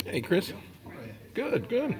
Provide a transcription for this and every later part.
Hey, Chris. Good, good.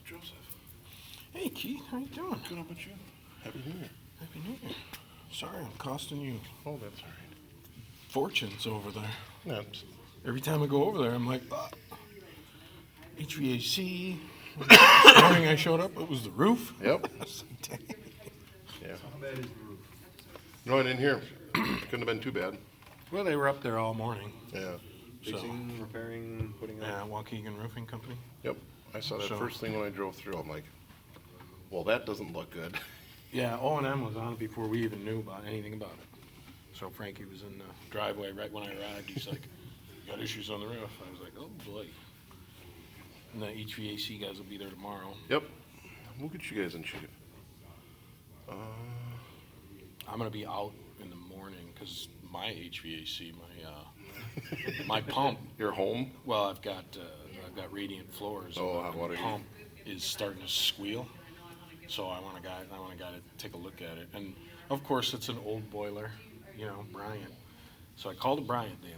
Joseph. Hey, Keith. How you doing? Good, how about you? Happy New Year. Happy New Year. Sorry, I'm costing you Oh, that's all right. fortunes over there. Yeah, Every time I go over there, I'm like, HVAC. This morning I showed up, it was the roof. Yep. I was like, dang. Yeah. No, I didn't hear. Couldn't have been too bad. Well, they were up there all morning. Yeah. Fixing, repairing, putting Yeah, up. Waukegan Roofing Company. Yep. I saw that So- first thing when I drove through. I'm like, well, that doesn't look good. Yeah, O&M was on it before we even knew about anything about it. So Frankie was in the driveway right when I arrived. He's like, got issues on the roof. I was like, oh boy. And the HVAC guys will be there tomorrow. Yep. We'll get you guys in shape. I'm gonna be out in the morning because my HVAC, my pump, Your home? well, I've got radiant floors. Oh, and hot the water heater. pump is starting to squeal. So I want a guy to take a look at it. And of course, it's an old boiler, you know, Bryant. So I called a Bryant dealer,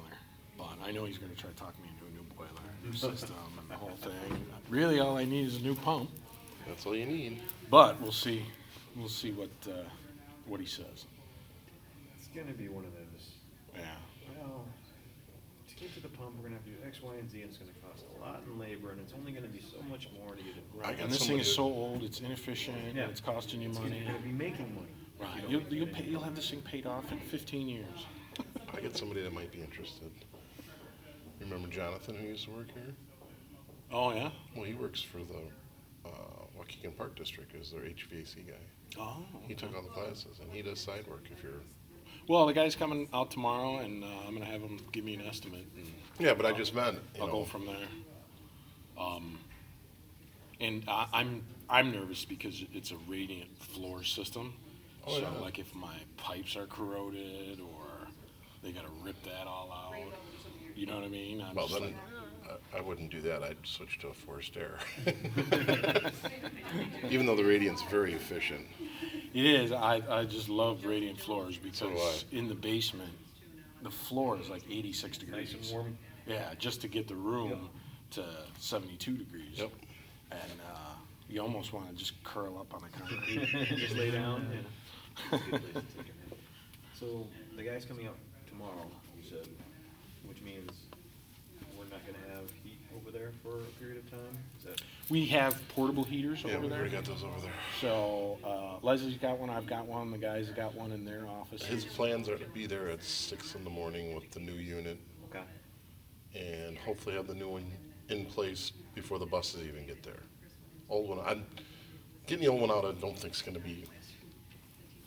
but I know he's going to try to talk me into a new boiler, new system, and the whole thing. Really, all I need is a new pump. That's all you need. But we'll see. We'll see what he says. It's gonna be one of those, Yeah. well, to get to the pump, we're gonna have to do X, Y, and Z, and it's gonna cost a lot in labor, and it's only gonna be so much more to get it I right. got And this thing is somebody- so old, it's inefficient, and Yeah. it's costing you It's money. gonna be making money. Right. if you don't make it You'll have this thing paid off in 15 years. I get somebody that might be interested. You remember Jonathan who used to work here? Oh yeah. Well, he works for the Waukegan Park District as their HVAC guy. Oh. He took okay. all the classes, and he does side work if you're. Well, the guy's coming out tomorrow, and I'm gonna have him give me an estimate, and Yeah, but I just meant, you I'll go know, from there. And I'm nervous because it's a radiant floor system. Oh, So yeah. like if my pipes are corroded or they gotta rip that all out, you know what I mean? I'm well just then, like, I wouldn't do that. I'd switch to a forced air. Even though the radiant's very efficient. it is. I just love radiant floors do because in the basement, the floor is like 86 degrees. Nice and warm. Yeah, just to get the room to 72 degrees. Yep. And you almost want to just curl up on the concrete. Just lay down, yeah. It's a good place to take a nap. So, the guy's coming out tomorrow, you said, which means we're not gonna have heat over there for a period of time? Is that, We have portable heaters Yeah, over we've there. already got those over there. So Leslie's got one, I've got one, the guys have got one in their office. His plans are to be there at 6 in the morning with the new unit, okay, and hopefully have the new one in place before the buses even get there. Old one, getting the old one out, I don't think is gonna be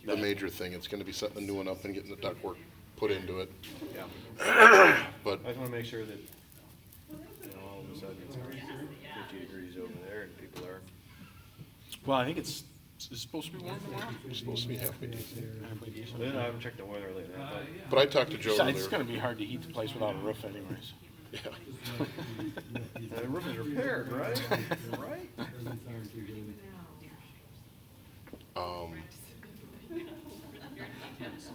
the major thing. It's gonna be setting the new one up and getting the ductwork put into it. yeah. But I just wanna make sure that, you know, all of a sudden it's 50 degrees over there and people are, Well, I think it's supposed to be warm tomorrow. it's supposed to be halfway decent. Halfway decent. I haven't checked the weather lately, But I talked to Joe Besides, it's earlier. gonna be hard to heat the place without a roof anyways. Yeah. but the roof is repaired, right? Right?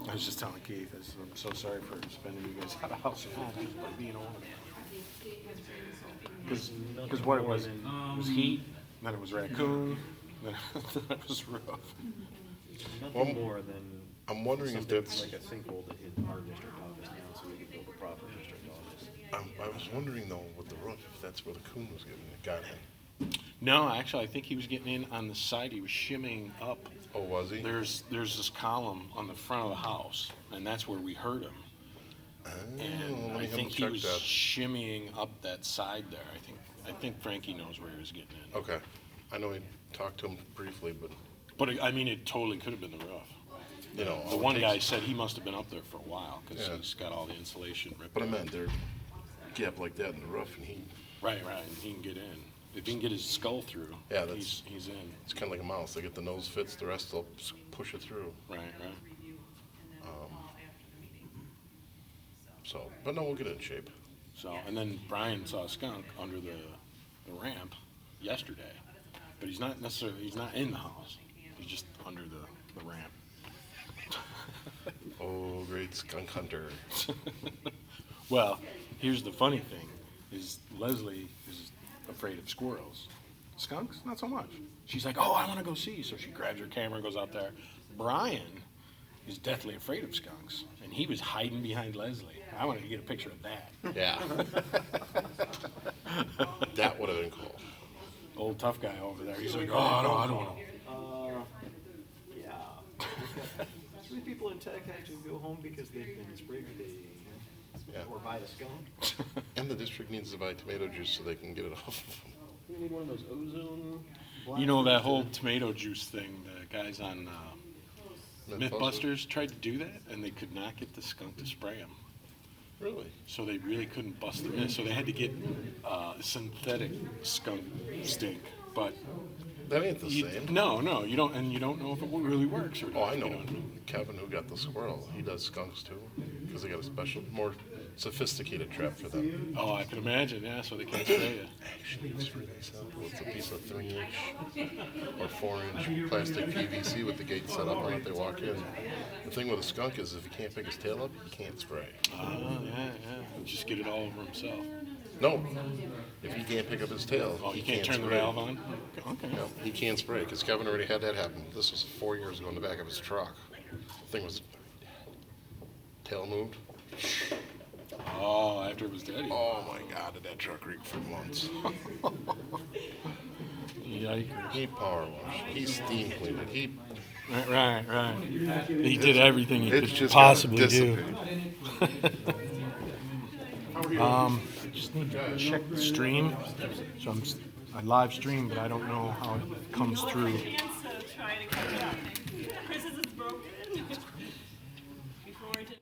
I was just telling Keith, I said, I'm so sorry for spending you guys out of house and home just by being on it. Because what it was heat, then it was raccoon, then it was roof. Well, Nothing more than I'm wondering if something that's, like a sinkhole that hit our district office now, so we could build a proper district office. I was wondering though with the roof, if that's where the coon was getting it, got in. No, actually, I think he was getting in on the side, he was shimming up. Oh, was he? There's this column on the front of the house, and that's where we heard him. Oh, And let me I have him think he check was that. shimmying up that side there. I think Frankie knows where he was getting in. Okay. I know he talked to him briefly, but, But I mean, it totally could have been the roof. you know. The all it one guy takes- said he must have been up there for a while because Yeah. he's got all the insulation ripped. But I out. meant there's a gap like that in the roof, and Right, and he can get in. If he can get his skull through, Yeah, that's- he's in. it's kind of like a mouse. They get the nose fits, the rest they'll push it through. Right. So, but no, we'll get it in shape. So, and then Brian saw a skunk under the ramp yesterday, but he's not in the house. He's just under the ramp. Oh, great skunk hunter. Well, here's the funny thing, is Leslie is afraid of squirrels. Skunks, not so much. She's like, oh, I want to go see. So she grabs her camera and goes out there. Brian is deathly afraid of skunks, and he was hiding behind Leslie. I wanted to get a picture of that. Yeah. That would have been cool. Old tough guy over there. He's like, oh, I don't want to. Yeah. 3 people in tech had to go home because they've been sprayed with Yeah. or by a skunk. And the district needs to buy tomato juice so they can get it off of them. We need one of those ozone. You know that whole tomato juice thing, the guys on Mythbusters tried to do that, and they could not get the skunk to spray them. Really? So they really couldn't bust them in. So they had to get synthetic skunk stink. But That ain't the same. no, you don't, and you don't know if it really works or not. Oh, I know. you Kevin, who got the squirrel, he does skunks too, because they got a special, more sophisticated trap for them. Oh, I can imagine, yeah, so they can't spray you. Actually, it's really simple. It's a piece of 3-inch or 4-inch plastic PVC with the gate set up on it. They walk in. The thing with a skunk is if he can't pick his tail up, he can't spray. Oh, yeah, yeah. Just get it all over himself. No, if he can't pick up his tail, Oh, he you can't turn the spray. valve on? Okay. No, he can't spray because Kevin already had that happen. This was 4 years ago in the back of his truck. The thing was tail moved. Oh, after it was dead? Oh my God, did that truck reek for months? Yikers. He power washed. He steam cleaned it. He Right. He did everything he it's could just possibly do. dissipate. I just need to check the stream. So I live stream, but I don't know how it comes through. Chance to try to cut it out. Chris is broken. Before it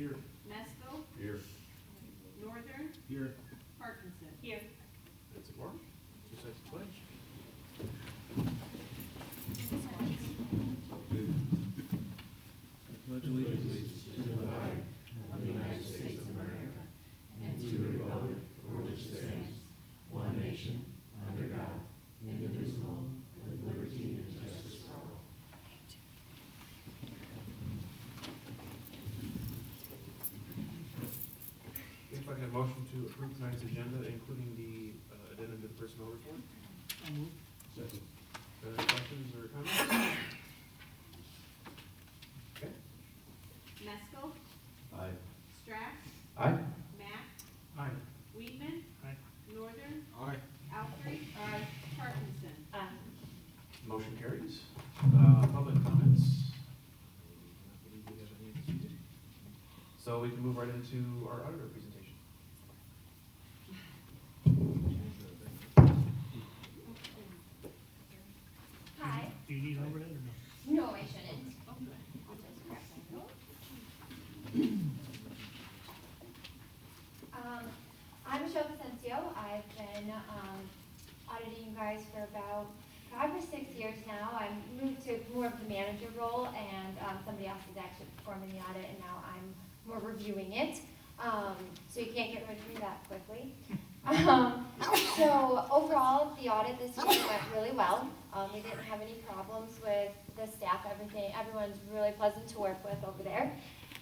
Here. Mesco, Here. Northern, Here. Parkinson. Here. That's a quorum. Two sets of pledge. Pledge allegiance to the flag of the United States of America and to the republic for which it stands, one nation, under God, indivisible, with liberty and justice for all. If I can have a motion to approve tonight's agenda, including the addendum to the personnel report. Second. Any questions or comments? Okay. Mesco, Aye. Strack, Aye. Mack, Aye. Weedman, Aye. Northern, Aye. Alfrey, Parkinson. Motion carries. Public comments? I believe we have any this evening. So we can move right into our auditor presentation. Hi. Do you need overhead or no? No, I shouldn't. I'll just grab my note. I'm Michelle Vicencio. I've been auditing you guys for about 5 or 6 years now. I moved to more of the manager role, and somebody else is actually performing the audit, and now I'm more reviewing it. So you can't get rid of me that quickly. So overall, the audit this year went really well. We didn't have any problems with the staff, everyone's really pleasant to work with over there.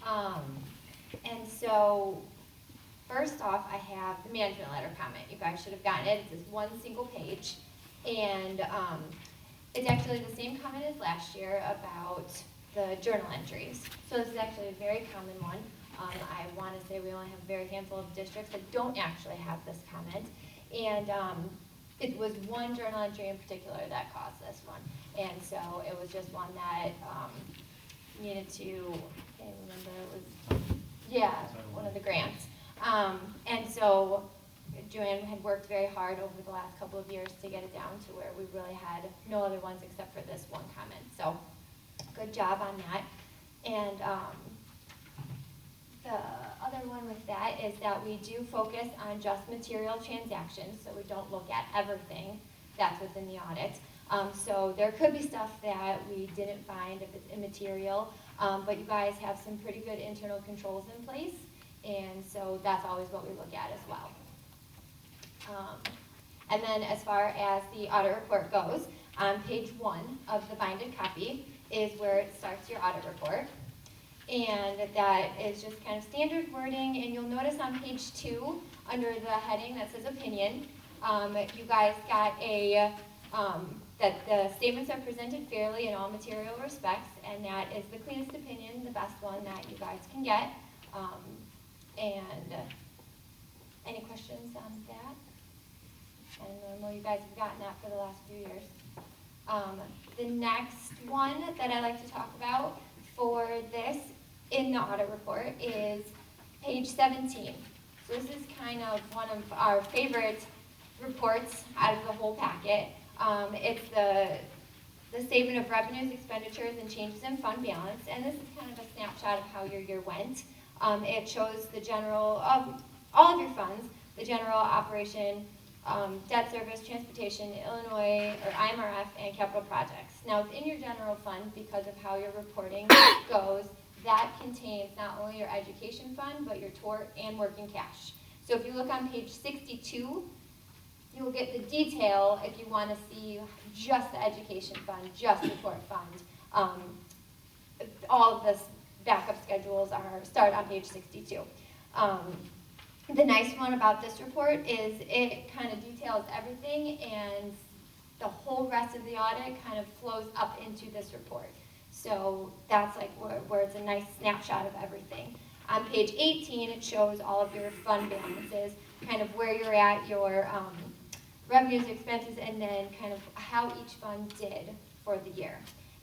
And so, first off, I have the management letter comment. You guys should have gotten it. It's just one single page. And it's actually the same comment as last year about the journal entries. So this is actually a very common one. I want to say we only have a very handful of districts that don't actually have this comment. And it was one journal entry in particular that caused this one. And so it was just one that needed to, I can't remember, it was, yeah, one of the grants. And so Joanne had worked very hard over the last couple of years to get it down to where we really had no other ones except for this one comment. So good job on that. And the other one with that is that we do focus on just material transactions, so we don't look at everything that's within the audit. So there could be stuff that we didn't find if it's immaterial, but you guys have some pretty good internal controls in place, and so that's always what we look at as well. And then as far as the audit report goes, on page 1 of the binded copy is where it starts your audit report. And that is just kind of standard wording, and you'll notice on page 2, under the heading that says opinion, you guys got a, that the statements are presented fairly in all material respects, and that is the cleanest opinion, the best one that you guys can get. And any questions on that? I know you guys have gotten that for the last few years. The next one that I like to talk about for this in the audit report is page 17. So this is kind of one of our favorite reports out of the whole packet. It's the statement of revenues, expenditures, and changes in fund balance, and this is kind of a snapshot of how your year went. It shows the general, all of your funds, the general operation, debt service, transportation, Illinois, or IMRF, and capital projects. Now, within your general fund, because of how your reporting goes, that contains not only your education fund, but your tort and working cash. So if you look on page 62, you'll get the detail if you want to see just the education fund, just the tort fund. All of the backup schedules start on page 62. The nice one about this report is it kind of details everything, and the whole rest of the audit kind of flows up into this report. So that's like where it's a nice snapshot of everything. On page 18, it shows all of your fund balances, kind of where you're at, your revenues, expenses, and then kind of how each fund did for the year.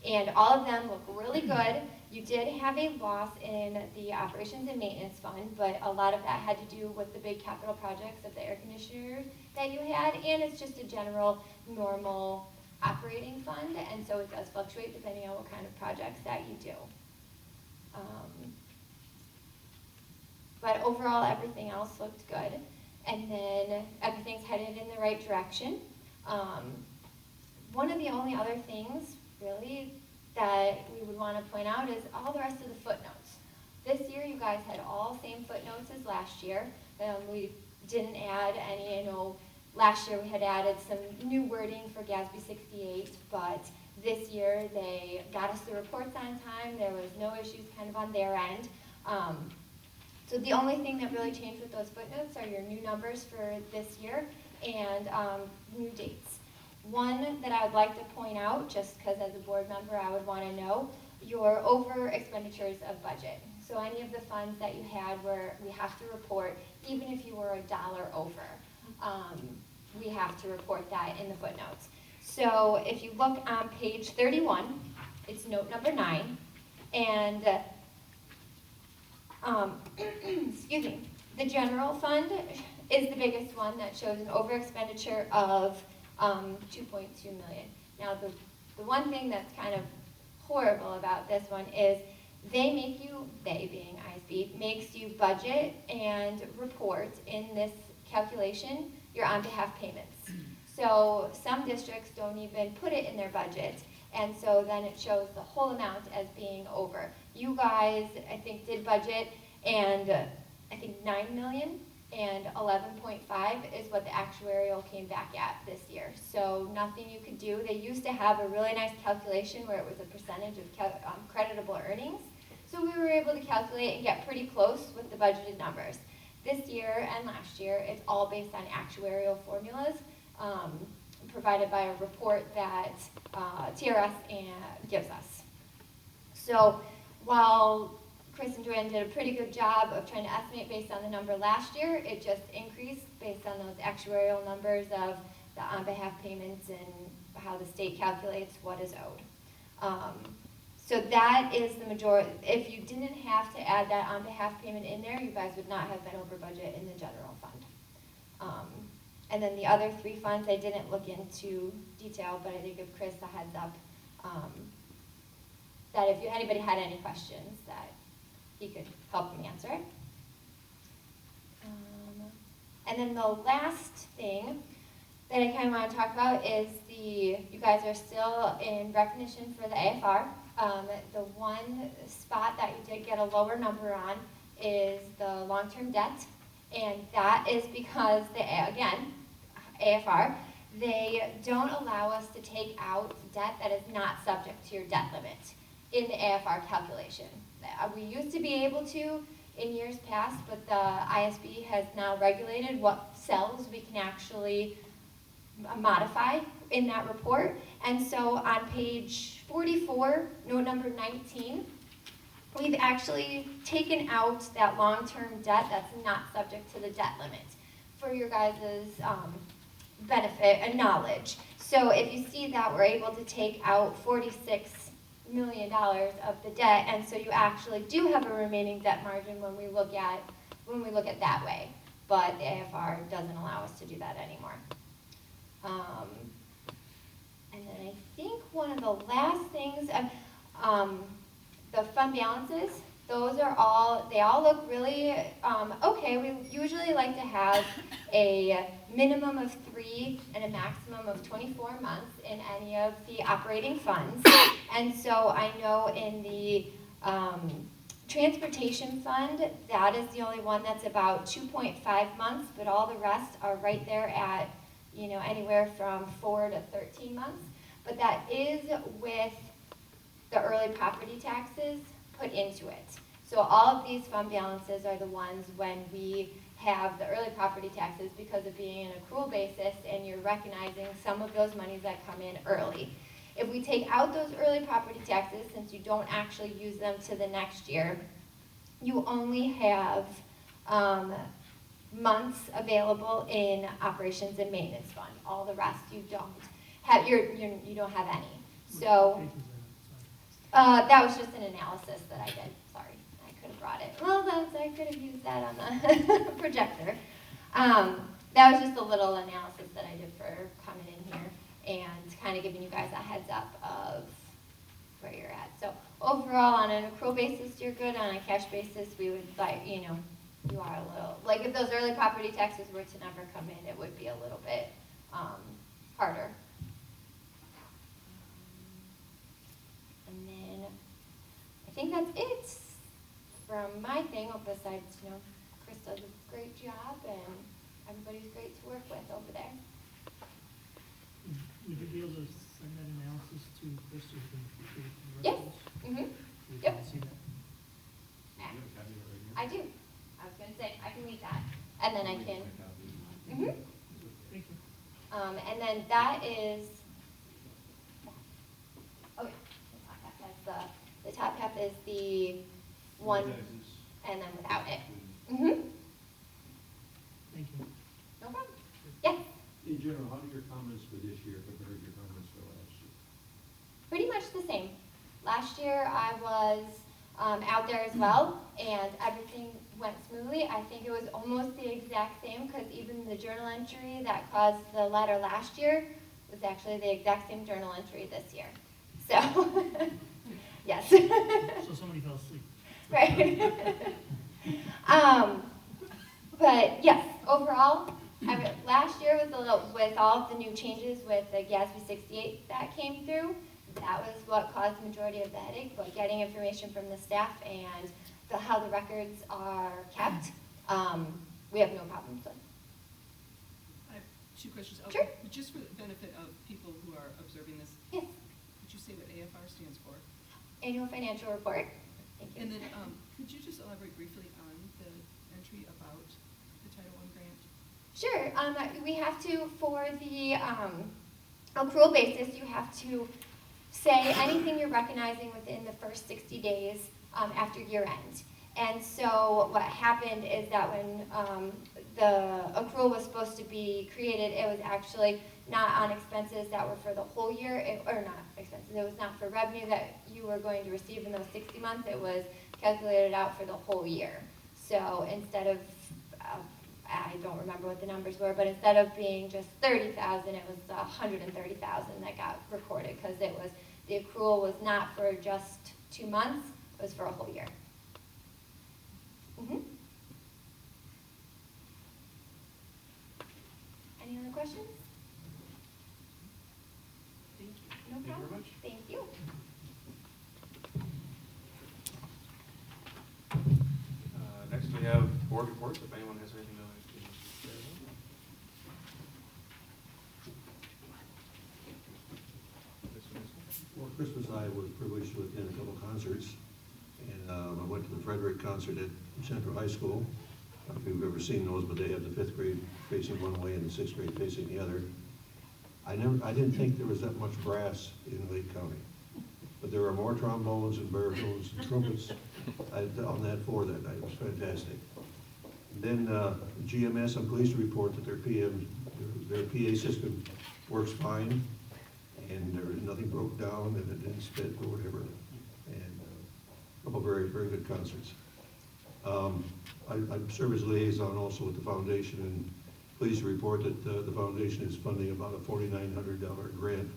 And all of them look really good. You did have a loss in the operations and maintenance fund, but a lot of that had to do with the big capital projects of the air conditioners that you had, and it's just a general normal operating fund, and so it does fluctuate depending on what kind of projects that you do. But overall, everything else looked good. And then everything's headed in the right direction. One of the only other things, really, that we would want to point out is all the rest of the footnotes. This year, you guys had all same footnotes as last year. We didn't add any. I know last year we had added some new wording for GASB 68, but this year they got us the reports on time. There was no issues kind of on their end. So the only thing that really changed with those footnotes are your new numbers for this year and new dates. One that I would like to point out, just because as a board member I would want to know, your over expenditures of budget. So any of the funds that you had where we have to report, even if you were $1 over, we have to report that in the footnotes. So if you look on page 31, it's note number 9, and excuse me, the general fund is the biggest one that shows an over expenditure of 2.2 million. Now the one thing that's kind of horrible about this one is they make you, they being ISB, makes you budget and report in this calculation your on behalf payments. So some districts don't even put it in their budget, and so then it shows the whole amount as being over. You guys, I think, did budget, and I think 9 million, and 11.5 is what the actuarial came back at this year. So nothing you could do. They used to have a really nice calculation where it was a percentage of creditable earnings. So we were able to calculate and get pretty close with the budgeted numbers. This year and last year, it's all based on actuarial formulas provided by a report that TRS gives us. So while Chris and Joanne did a pretty good job of trying to estimate based on the number last year, it just increased based on those actuarial numbers of the on-behalf payments and how the state calculates what is owed. So that is the majority. If you didn't have to add that on-behalf payment in there, you guys would not have been over budget in the general fund. And then the other 3 funds, I didn't look into detail, but I did give Chris a heads up that if anybody had any questions, that he could help me answer it. And then the last thing that I kind of want to talk about is you guys are still in recognition for the AFR. The one spot that you did get a lower number on is the long-term debt, and that is because, again, AFR, they don't allow us to take out debt that is not subject to your debt limit in the AFR calculation. We used to be able to in years past, but the ISB has now regulated what cells we can actually modify in that report. And so on page 44, note number 19, we've actually taken out that long-term debt that's not subject to the debt limit for your guys' benefit and knowledge. So if you see that, we're able to take out $46 million of the debt, and so you actually do have a remaining debt margin when we look at that way. But the AFR doesn't allow us to do that anymore. And then I think one of the last things, the fund balances, those are all, they all look really okay. We usually like to have a minimum of 3 and a maximum of 24 months in any of the operating funds. And so I know in the transportation fund, that is the only one that's about 2.5 months, but all the rest are right there at, you know, anywhere from 4 to 13 months. But that is with the early property taxes put into it. So all of these fund balances are the ones when we have the early property taxes because of being an accrual basis and you're recognizing some of those monies that come in early. If we take out those early property taxes, since you don't actually use them to the next year, you only have months available in operations and maintenance fund. All the rest you don't have. You don't have any. So that was just an analysis that I did. Sorry, I could have brought it. Well, I could have used that on the projector. That was just a little analysis that I did for coming in here and kind of giving you guys a heads up of where you're at. So overall, on an accrual basis, you're good. On a cash basis, we would like, you are a little, like if those early property taxes were to never come in, it would be a little bit harder. And then I think that's it from my thing, besides, you know, Chris does a great job and everybody's great to work with over there. Would you be able to send that analysis to Chris so we can get it to the Yes. rest of us? Mm-hmm. We Yep. can see that. I do. I was gonna say, I can leave that, and then I can. Mm-hmm. Thank you. And then that is, oh yeah, the top half, that's the top half is the one, and then without it. Mm-hmm, Thank you. no problem. Yes, In general, how do your comments for this year compare to your comments for last year? pretty much the same. Last year I was out there as well, and everything went smoothly. I think it was almost the exact same, because even the journal entry that caused the letter last year was actually the exact same journal entry this year. So, yes. So somebody fell asleep. Right. But yes, overall, last year was a little, with all of the new changes with the GASB 68 that came through, that was what caused the majority of the headache, but getting information from the staff and how the records are kept, we have no problems with. I have two questions. Oh, Sure. Just for the benefit of people who are observing this, Yes, could you say what AFR stands for? annual financial report. Thank you. And then, could you just elaborate briefly on the entry about the Title I grant? Sure, we have to, for the accrual basis, you have to say anything you're recognizing within the first 60 days after year end. And so what happened is that when the accrual was supposed to be created, it was actually not on expenses that were for the whole year, or not expenses, it was not for revenue that you were going to receive in those 60 months, it was calculated out for the whole year. So instead of, I don't remember what the numbers were, but instead of being just 30,000, it was 130,000 that got recorded, because it was, the accrual was not for just 2 months, it was for a whole year. Mm-hmm. Any other questions? Thank you. No Thank you very problem. much. Thank you. Next, we have board reports, if anyone has anything to share. For Christmas, I was privileged to attend a couple concerts, and I went to the Frederick concert at Central High School. I don't know if you've ever seen those, but they have the 5th grade facing one way and the 6th grade facing the other. I didn't think there was that much brass in Lake County, but there were more trombones and baritones and trumpets on that floor that night. It was fantastic. Then GMS, I'm pleased to report that their PA system works fine, and there was nothing broke down, and it didn't spit or whatever. And a couple of very, very good concerts. I serve as liaison also with the foundation, and pleased to report that the foundation is funding about a $4,900 grant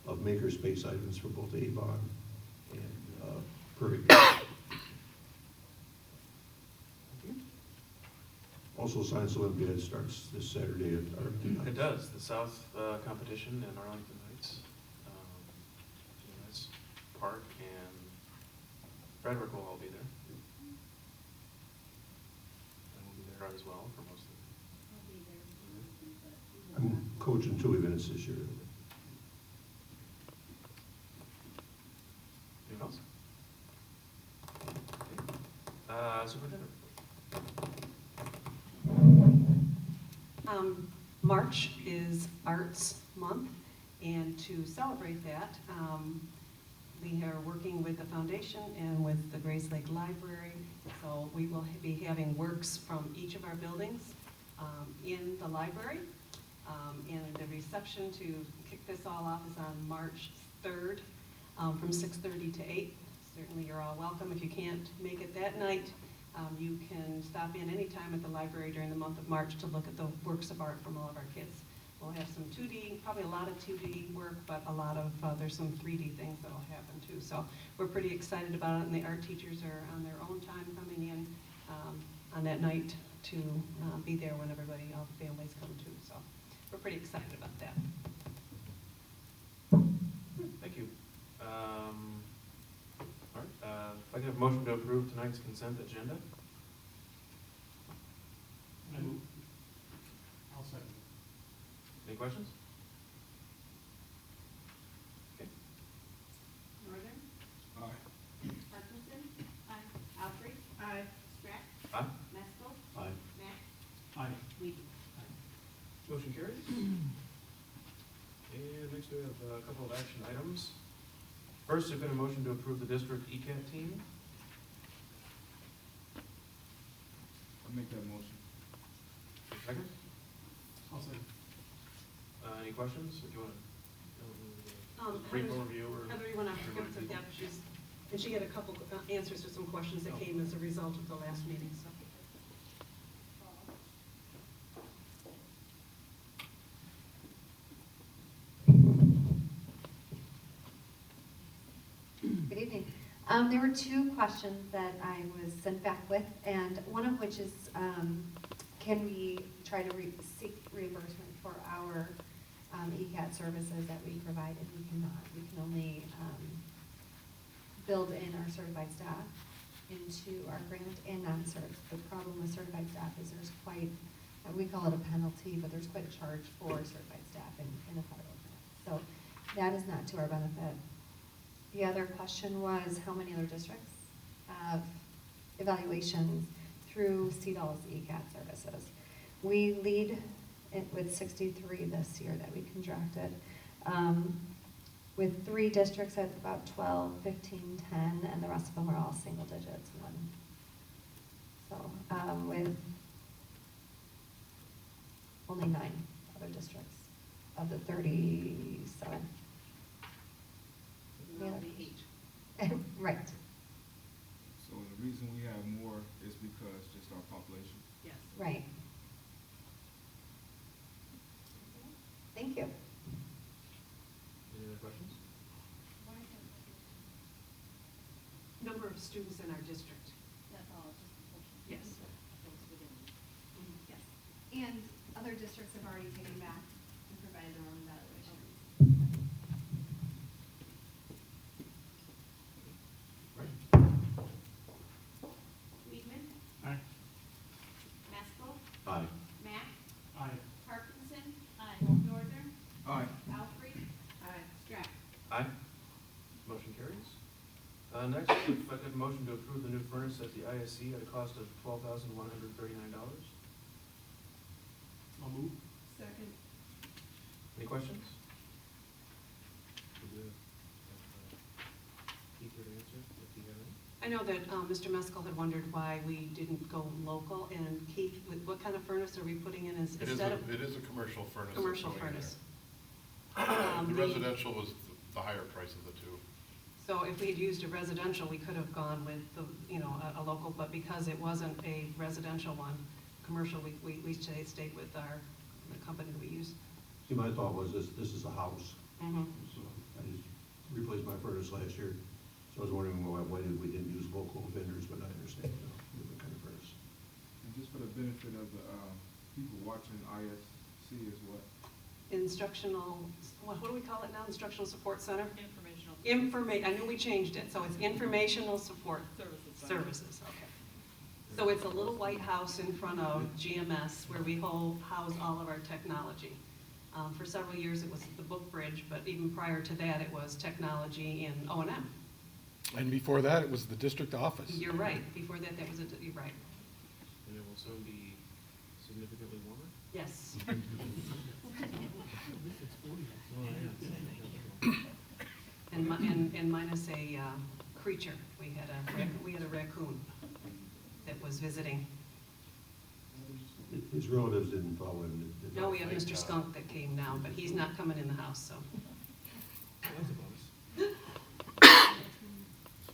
of makerspace items for both Avon and Perfect. Also, Science Olympiad starts this Saturday at Arlington Heights. It does, the South competition in Arlington Heights. GMS Park and Frederick will all be there. And we'll be there as well for most of it. I'm coaching 2 events this year. Anything else? Superintendent. March is Arts Month, and to celebrate that, we are working with the foundation and with the Grace Lake Library. So we will be having works from each of our buildings in the library. And the reception to kick this all off is on March 3rd from 6:30 to 8. Certainly you're all welcome. If you can't make it that night, you can stop in anytime at the library during the month of March to look at the works of art from all of our kids. We'll have some 2D, probably a lot of 2D work, but a lot of, there's some 3D things that'll happen too. So we're pretty excited about it, and the art teachers are on their own time coming in on that night to be there when everybody, all the families come too. So we're pretty excited about that. Thank you. All right, if I can have a motion to approve tonight's consent agenda? I'll second. Any questions? Okay. Northern, Aye. Parkinson. Aye. Alfrey. Aye. Strack. Aye. Meskel. Aye. Matt. Aye. Whedon. Motion carries. And next we have a couple of action items. First, I've got a motion to approve the district ECAT team. I'll make that motion. Second? I'll second. Any questions? If you want to brief Heather's- overview or? Heather, you want to give us a depth? And she had a couple answers to some questions that came as a result of the last meeting, so. Good evening. There were two questions that I was sent back with, and one of which is, can we try to seek reimbursement for our ECAT services that we provide, and we cannot. We can only build in our certified staff into our grant and non-certs. The problem with certified staff is there's quite, we call it a penalty, but there's quite a charge for certified staff in a federal grant. So that is not to our benefit. The other question was how many other districts have evaluations through CDOL's ECAT services. We lead it with 63 this year that we contracted, with 3 districts at about 12, 15, 10, and the rest of them are all single digits. So with only 9 other districts of the 37. We'll Yeah. be 8. Right. So the reason we have more is because just our population. Yes. Right. Thank you. Any other questions? Number of students in our district. That's all, just. Yes. Those within. Yes. And other districts have already taken back and provided their own evaluation. Right. Weedman. Aye. Meskel. Aye. Matt. Aye. Parkinson. Aye. Northern. Aye. Alfrey. Aye. Strack. Aye. Motion carries. Next, if I could have a motion to approve the new furnace at the ISC at a cost of $12,139. I'll move. Second. Any questions? Keith here to answer, if you have any. I know that Mr. Meskel had wondered why we didn't go local, and Keith, what kind of furnace are we putting in instead of? It is a commercial furnace. that's Commercial going in furnace. there. The residential was the higher price of the two. So if we had used a residential, we could have gone with the, a local, but because it wasn't a residential one, commercial, we stayed with the company that we use. See, my thought was this is a house. Mhm. So I just replaced my furnace last year, so I was wondering why we didn't use local vendors, but I understand, different kind of furnace. And just for the benefit of the people watching, ISC is what? Instructional, what do we call it now? Instructional Support Center? Informational. I knew we changed it, so it's Informational Support Services, okay. So it's a little white house in front of GMS where we house all of our technology. For several years, it was the Book Bridge, but even prior to that, it was technology in O&M. And before that, it was the district office. You're right, before that, you're right, And it will soon be significantly warmer? yes. And minus a creature, we had a raccoon that was visiting. His relatives didn't follow him. did No, they? we have Mr. Skunk that came now, but he's not coming in the house, so. Oh, that's a bonus.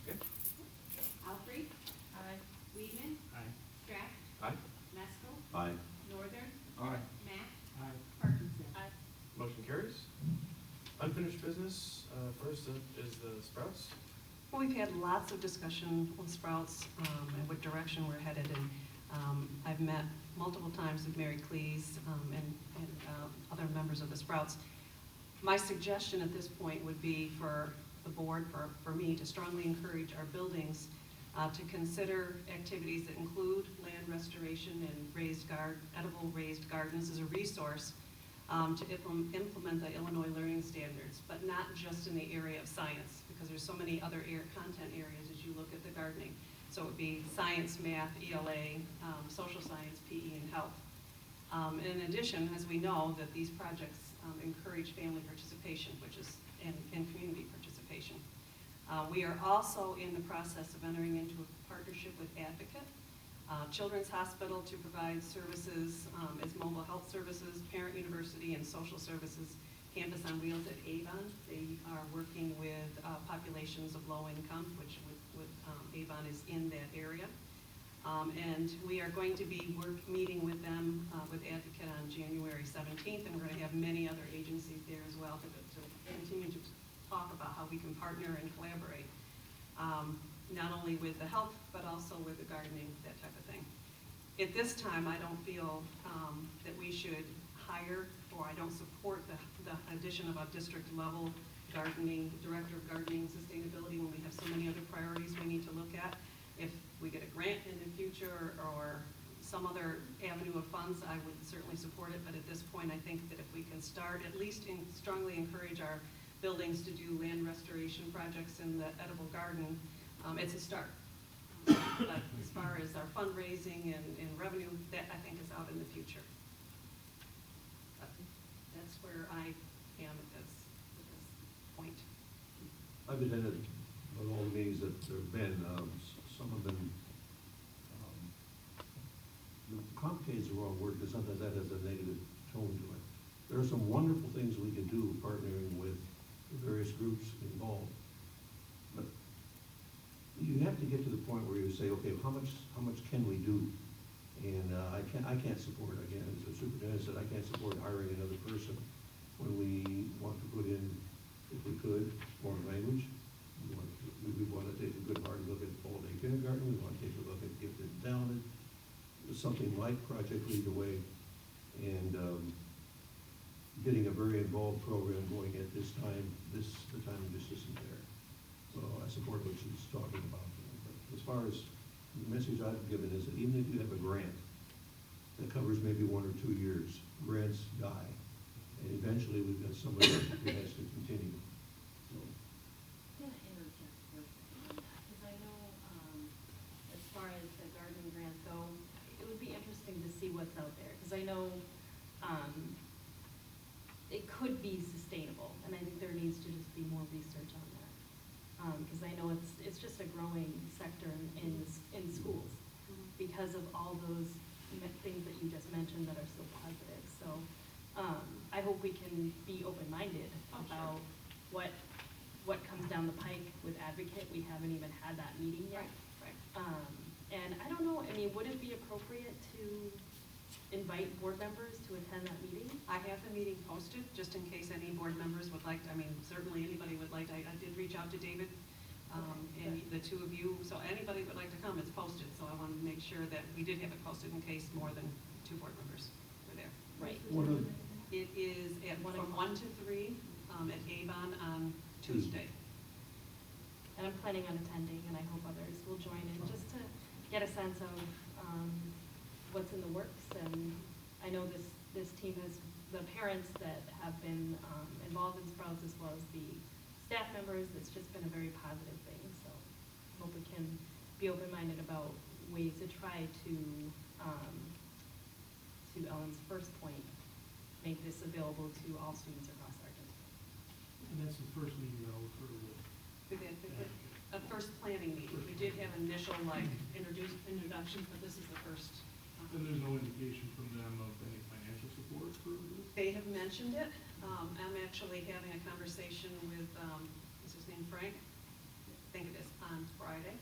Okay. Alfrey. Aye. Weedman. Aye. Strack. Aye. Meskel. Aye. Northern. Aye. Matt. Aye. Parkinson. Aye. Motion carries. Unfinished business, first is the Sprouts. Well, we've had lots of discussion with Sprouts and what direction we're headed, and I've met multiple times with Mary Cleese and other members of the Sprouts. My suggestion at this point would be for the board, for me, to strongly encourage our buildings to consider activities that include land restoration and edible raised gardens as a resource to implement the Illinois learning standards, but not just in the area of science, because there's so many other content areas as you look at the gardening. So it would be science, math, ELA, social science, PE, and health. In addition, as we know, that these projects encourage family participation, and community participation. We are also in the process of entering into a partnership with Advocate, Children's Hospital to provide services as mobile health services, Parent University, and social services campus on wheels at Avon. They are working with populations of low income, which Avon is in that area. And we are going to be meeting with them, with Advocate on January 17th, and we're going to have many other agencies there as well to continue to talk about how we can partner and collaborate, not only with the health, but also with the gardening, that type of thing. At this time, I don't feel that we should hire, or I don't support the addition of a district level director of gardening sustainability when we have so many other priorities we need to look at. If we get a grant in the future or some other avenue of funds, I would certainly support it, but at this point, I think that if we can start, at least strongly encourage our buildings to do land restoration projects in the edible garden, it's a start. But as far as our fundraising and revenue, that I think is out in the future. But that's where I am at this point. I've attended all the meetings that there have been. Some of them, complicated is the wrong word, because sometimes that has a negative tone to it. There are some wonderful things we can do partnering with the various groups involved. But you have to get to the point where you say, okay, how much can we do? And I can't support, again, as the superintendent said, I can't support hiring another person when we want to put in, if we could, foreign language. We want to take a good hard look at all-day kindergarten. We want to take a look at gifted and talented, something like Project Lead the Way, and getting a very involved program going at this time. The time just isn't there. So I support what she's talking about. But as far as the message I've given is that even if you have a grant that covers maybe 1 or 2 years, grants die, and eventually we've got somebody who has to continue. So. I'm gonna interject for a second, because I know, as far as the gardening grants go, it would be interesting to see what's out there, because I know, it could be sustainable, and I think there needs to just be more research on that. Because I know it's just a growing sector in schools, because of all those things that you just mentioned that are so positive. So, I hope we can be open-minded about what comes down the pike with Advocate. We haven't even had that meeting yet. Right. And I don't know, I mean, would it be appropriate to invite board members to attend that meeting? I have the meeting posted, just in case any board members would like, certainly anybody would like, I did reach out to David, and the two of you, so anybody would like to come, it's posted, so I wanted to make sure that we did have it posted in case more than 2 board members were there. Right. It is from 1 to 3, at Avon on Tuesday. And I'm planning on attending, and I hope others will join in, just to get a sense of what's in the works. And I know this team has, the parents that have been involved in Sprouts, as well as the staff members, it's just been a very positive thing. So I hope we can be open-minded about ways to try to Ellen's first point, make this available to all students across our district. And that's the first meeting that I'll refer to. We did, a first planning meeting. We did have initial introductions, but this is the first. And there's no indication from them of any financial support for this? They have mentioned it. I'm actually having a conversation with, what's his name, Frank? I think it is, on Friday,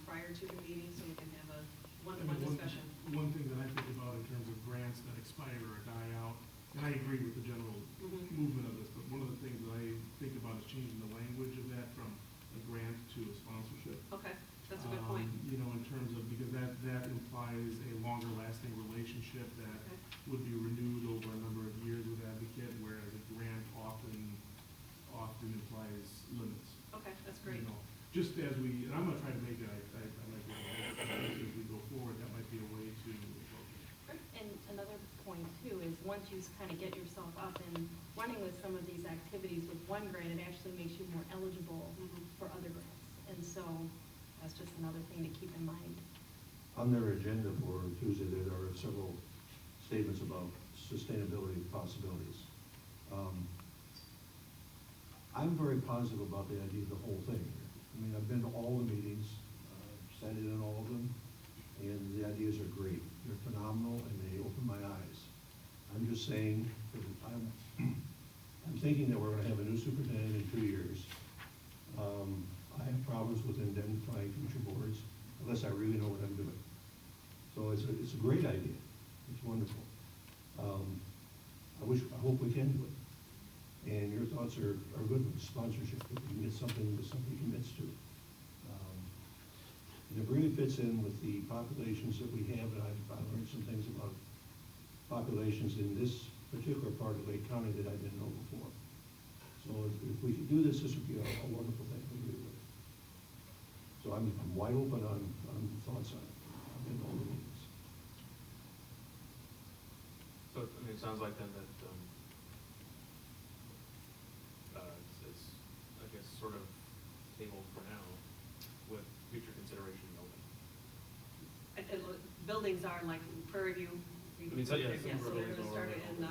prior to the meeting, so we can have a one-to-one discussion. One thing that I think about in terms of grants that expire or die out, and I agree with the general movement of this, but one of the things that I think about is changing the language of that from a grant to a sponsorship. Okay, that's a good point. You know, in terms of, because that implies a kind of get yourself up and running with some of these activities with one grant, it actually makes you more eligible for other grants. And so that's just another thing to keep in mind. On their agenda for Tuesday, there are several statements about sustainability possibilities. I'm very positive about the idea of the whole thing. I mean, I've been to all the meetings, sat in on all of them, and the ideas are great. They're phenomenal, and they open my eyes. I'm just saying that I'm thinking that we're going to have a new superintendent in 2 years. I have problems with identifying future boards unless I really know what I'm doing. So it's a great idea. It's wonderful. I hope we can do it. And your thoughts are good with sponsorship. If we can get something that somebody commits to. And it really fits in with the populations that we have, and I've learned some things about populations in this particular part of Lake County that I didn't know before. So if we could do this, this would be a wonderful thing. I really would. So I'm wide open on thoughts on it. I've been to all the meetings. So, I mean, it sounds like then that, it's, I guess, sort of tabled for now with future consideration open. Buildings are like Prairie View. I mean, so, yeah, Yeah, so they're buildings gonna start are it in,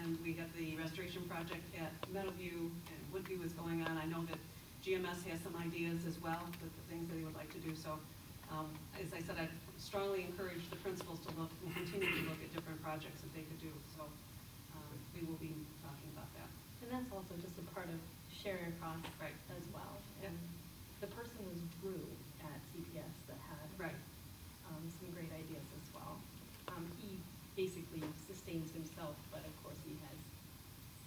and we got the restoration project at Meadowview, and Woodview is going on. I know that GMS has some ideas as well, with the things that he would like to do. So, as I said, I strongly encourage the principals to look and continue to look at different projects that they could do. So, we will be talking about that. And that's also just a part of sharing costs as well. And the person was Drew at CPS that had some great ideas as well. He basically sustains himself, but of course he has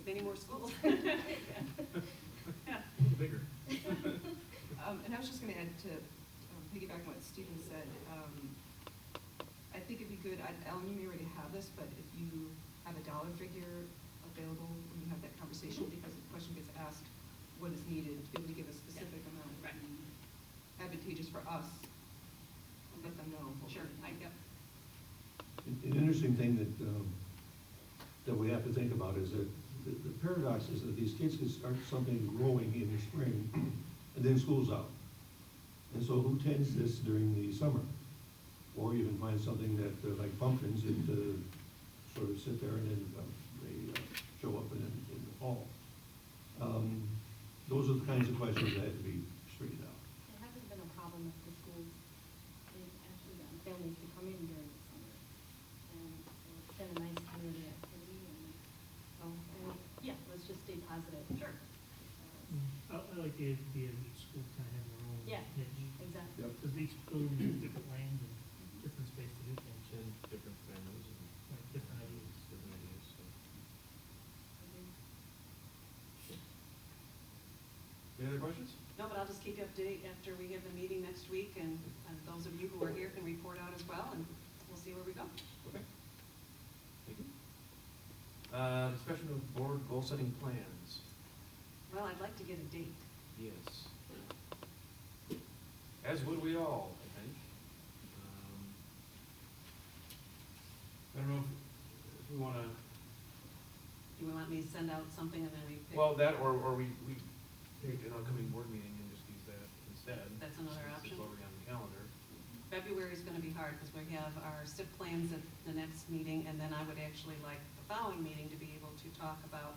Many more schools. Yeah. Bigger. And I was just gonna add to, piggyback on what Stephen said, I think it'd be good, Ellen, you may already have this, but if you have a dollar figure available when you have that conversation, because the question gets asked, what is needed, to be able to give a specific amount, would be advantageous for us, and let them know. Sure, An interesting thing that we have to think about is that the paradox is that these kids can start something growing in the spring, and then school's out. And so who tends this during the summer? Or you can find something that, like pumpkins, that sort of sit there and then they show up in the fall. Those are the kinds of questions that have to be straightened out. It hasn't been a problem if the schools, they've actually gotten families to come in during the summer. And so it's been a nice community activity, and so, yeah, let's just stay positive. Sure. I like the idea of each school kind of having their own Yeah, niche. exactly. Yep. Because each building has different lanes and different space to do things, And different families and like different ideas. different ideas, so. Any other questions? No, but I'll just keep you up to date after we have the meeting next week, and those of you who are here can report out as well, and we'll see where we go. Okay. Thank you. Discussion of board goal-setting plans. Well, I'd like to get a date. Yes. As would we all, I think. I don't know if we wanna, Do you want me to send out something and then we pick? well, that, or we take an upcoming board meeting and just use that instead. That's another since option. It's already on the calendar. February is gonna be hard, because we have our SIP plans at the next meeting, and then I would actually like the following meeting to be able to talk about,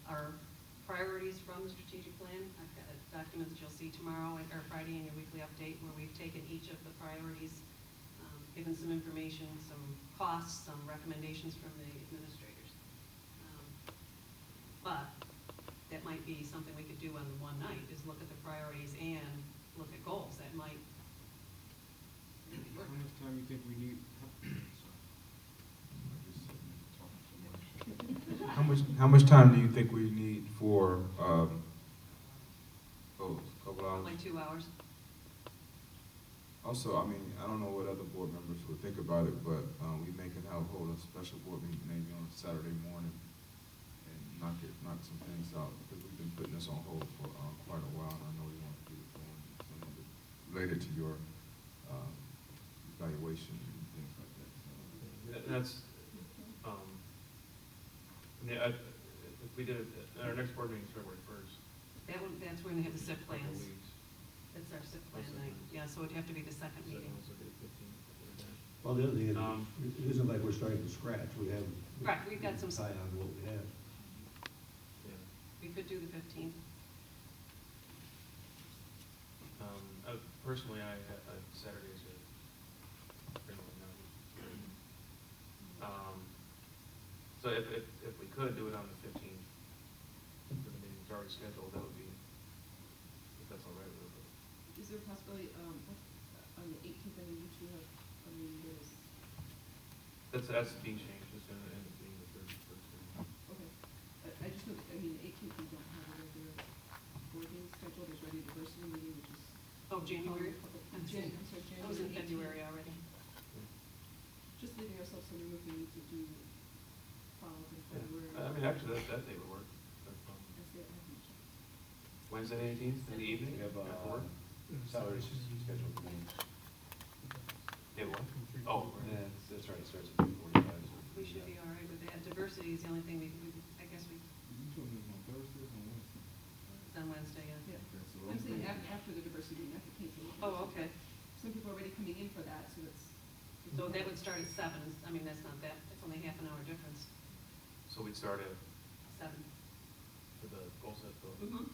our priorities from the strategic plan. I've got a document that you'll see tomorrow, or Friday in your weekly update, where we've taken each of the priorities, given some information, some costs, some recommendations from the administrators. But that might be something we could do on the one night, is look at the priorities and look at goals. That might really work. How much time you think we need? How much time do you think we need for, those couple hours? Like 2 hours. Also, I mean, I don't know what other board members would think about it, but, we may can hold a special board meeting maybe on Saturday morning and knock some things out, because we've been putting this on hold for, quite a while, and I know you want to do it going some of it related to your, evaluation and things like that, so. That's, Yeah, if we did it, our next board meeting is February 1st. That one, that's when we have the SIP Couple plans. weeks. That's our SIP plan SIP night. plans. Yeah, so it'd have to be the second Second meeting. one's the 15th. Well, the other thing is, Um, it isn't like we're starting from scratch, we have. Right, we've got some- Tie on what we have. Yeah. We could do the 15th. Personally, Saturdays are generally not. So if we could do it on the 15th, for the meeting's already scheduled, that would be, if that's all right with everybody. Is there a possibility, on the 18th, I mean, you two have, I mean, there's, That's being changed, it's gonna end up being the third Thursday. okay. I just know, I mean, the 18th, we don't have a regular board meeting scheduled, there's already a diversity meeting, which is. Oh, January? I'm sorry, January. That was in 18th. February already. Just leaving ourselves some room if we need to do follow-up in February. I mean, actually, that day would work. That's it, I can check. Wednesday, 18th, in the evening? We have, at 4? salaries scheduled for me. Yeah, what? Oh, Yeah, that's right, it starts at 2:45. We should be all right with that. Diversity is the only thing I guess we, You told me on Thursday or on Wednesday? it's on Wednesday, yeah. Yeah. Okay, so I'm saying Wednesday. after the diversity meeting, not the cancel. Oh, okay. Some people are already coming in for that, so it's. So that would start at 7. I mean, that's not that, it's only half an hour difference. so we'd start at, 7. for the goal set vote Mm-hmm.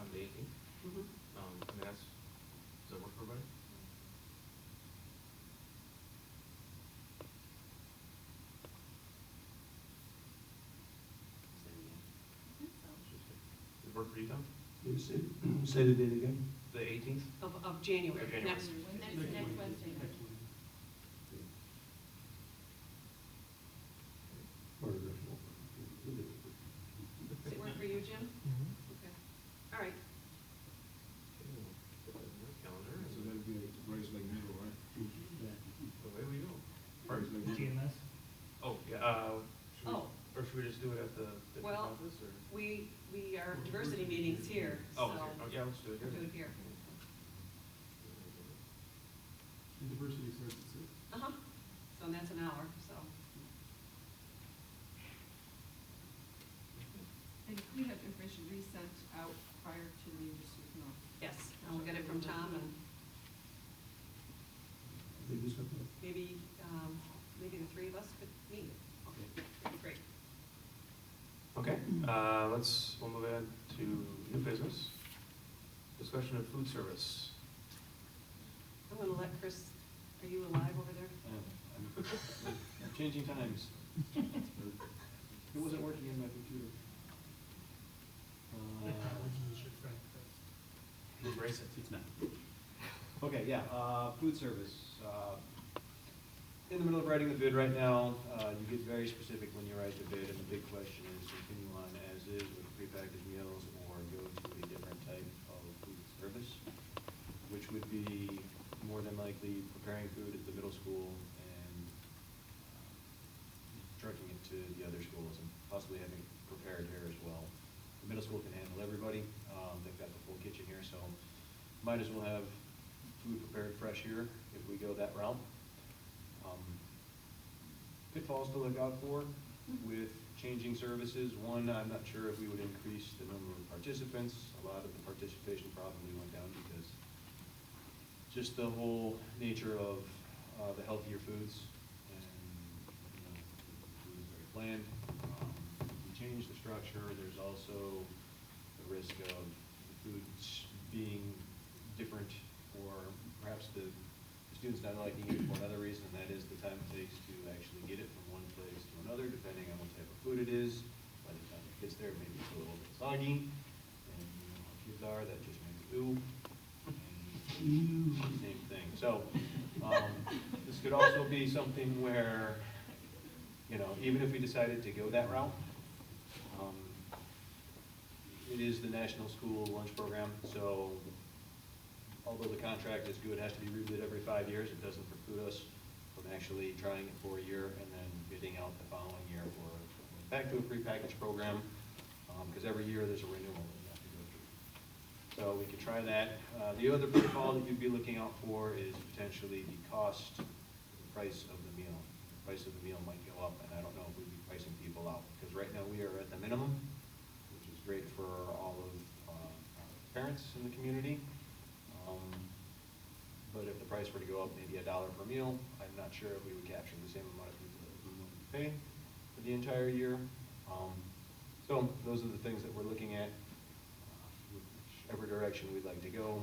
on the 18th. Mm-hmm. I mean, does that work for everybody? Does it work for you, Tom? You say the date again? The 18th? Of January, Of January. next. Next Wednesday night. Or- Does it work for you, Jim? Okay. All right. Okay, we'll put that in your calendar. So that'd be at Grace Lake Middle, right? Away we go. Grace Lake Middle. GMS? Oh, yeah, should we, Oh. or should we just do it at the Well, office, or? We are diversity meetings here, so Oh, here. Oh, yeah, let's do it here. we'll do it here. The diversity starts at 6. Uh-huh. So that's an hour, so. And if we have information resent out prior to the meeting, just so you know. Yes, and we'll get it from Tom and They do something? maybe, maybe the three of us could meet. Okay, that'd be great. Okay, we'll move on to new business. Discussion of food service. I'm gonna let Chris, are you alive over there? I'm changing times. It wasn't working in my computer. Embrace it. It's not. Okay, yeah, food service. In the middle of writing the bid right now, you get very specific when you write the bid, and the big question is continue on as is with prepackaged meals or go to a different type of food service, which would be more than likely preparing food at the middle school and trucking it to the other schools and possibly having it prepared here as well. The middle school can handle everybody. They've got the full kitchen here, so might as well have food prepared fresh here if we go that route. Pitfalls to look out for with changing services. One, I'm not sure if we would increase the number of participants. A lot of the participation probably went down because just the whole nature of the healthier foods and, you know, the food is very bland. If we change the structure, there's also the risk of the foods being different, or perhaps the students not liking it for another reason, and that is the time it takes to actually get it from one place to another, depending on what type of food it is. By the time it gets there, maybe it's a little bit soggy, and you know how kids are, that just makes ooh. And same thing. So, this could also be something where, you know, even if we decided to go that route, it is the national school lunch program, so although the contract is good, it has to be rebid every 5 years, it doesn't preclude us from actually trying it for a year and then bidding out the following year for back to a prepackaged program, because every year there's a renewal that you have to go through. So we could try that. The other pitfall that you'd be looking out for is potentially the cost, the price of the meal. The price of the meal might go up, and I don't know if we'd be pricing people out. Because right now we are at the minimum, which is great for all of parents in the community. But if the price were to go up maybe $1 per meal, I'm not sure if we would capture the same amount of people that we would pay for the entire year. So those are the things that we're looking at, whichever direction we'd like to go.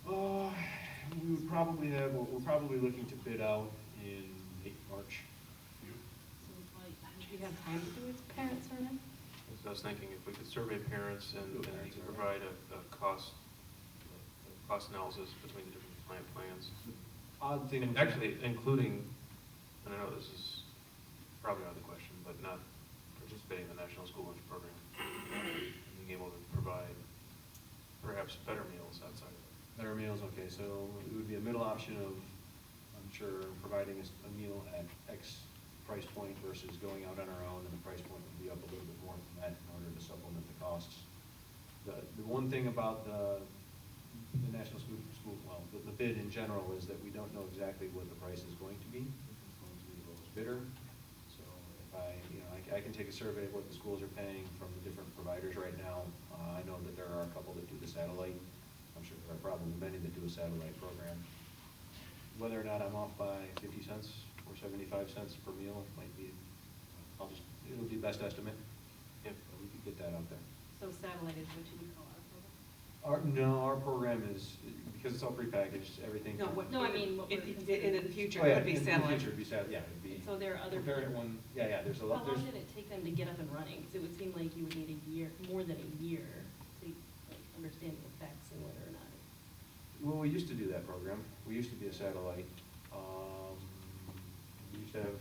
We would probably have, we're probably looking to bid out in late March. So like, do you have time to do it, parent survey? So I was thinking if we could survey parents and you could provide a cost analysis between the different plans. Odd thing. And actually including, and I know this is probably out of the question, but not participating in the National School Lunch Program. Being able to provide perhaps better meals outside of it. Better meals, okay, so it would be a middle option of, I'm sure, providing a meal at X price point versus going out on our own, and the price point would be up a little bit more than that in order to supplement the costs. The one thing about the National School, well, the bid in general is that we don't know exactly what the price is going to be. It's going to be the lowest bidder. So if I can take a survey of what the schools are paying from the different providers right now. I know that there are a couple that do the satellite. I'm sure there are probably many that do a satellite program. Whether or not I'm off by 50 cents or 75 cents per meal might be, it'll be best estimate. If we could get that out there. So satellite is what you would call our program? Our program is, because it's all prepackaged, everything. No, No, I mean, what we're in the future, Oh, yeah, it would be in the satellite. future, it'd be satellite, yeah, it'd be. So there are other. Compare it one, yeah, there's a How lot, long there's. did it take them to get up and running? Because it would seem like you would need a year, more than a year, to like, understand the effects and whether or not. Well, we used to do that program. We used to be a satellite. We used to have.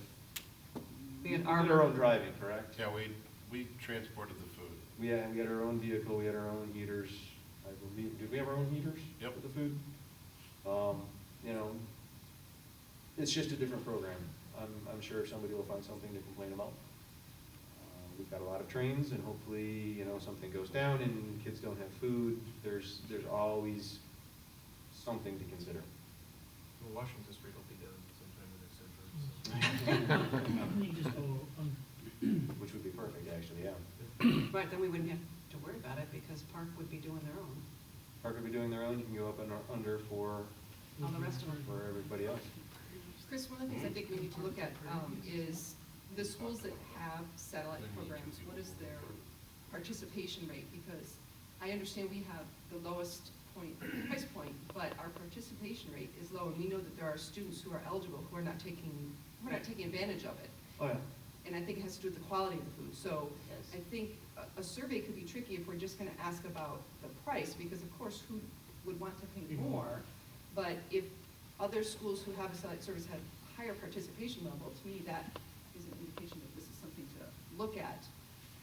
We had did our Arbor. own driving, correct? Yeah, we transported the food. We had our own vehicle, we had our own heaters. I believe, did we have our own heaters? Yep. For the food? You know, it's just a different program. I'm sure somebody will find something to complain about. We've got a lot of trains, and hopefully, you know, something goes down and kids don't have food. There's always something to consider. Well, Washington Street will be done sometime in the next century. Which would be perfect, actually, yeah. Right, then we wouldn't have to worry about it because Park would be doing their own, Park would be doing their own, you can go up and under for all the rest of them. everybody else. Chris, one of the things I think we need to look at is the schools that have satellite programs, what is their participation rate? Because I understand we have the lowest price point, but our participation rate is low, and we know that there are students who are eligible who are not taking advantage of it. Oh, yeah. And I think it has to do with the quality of the food. So Yes. I think a survey could be tricky if we're just gonna ask about the price, because of course, who would want to pay more? But if other schools who have a satellite service have higher participation level, to me, that is an indication that this is something to look at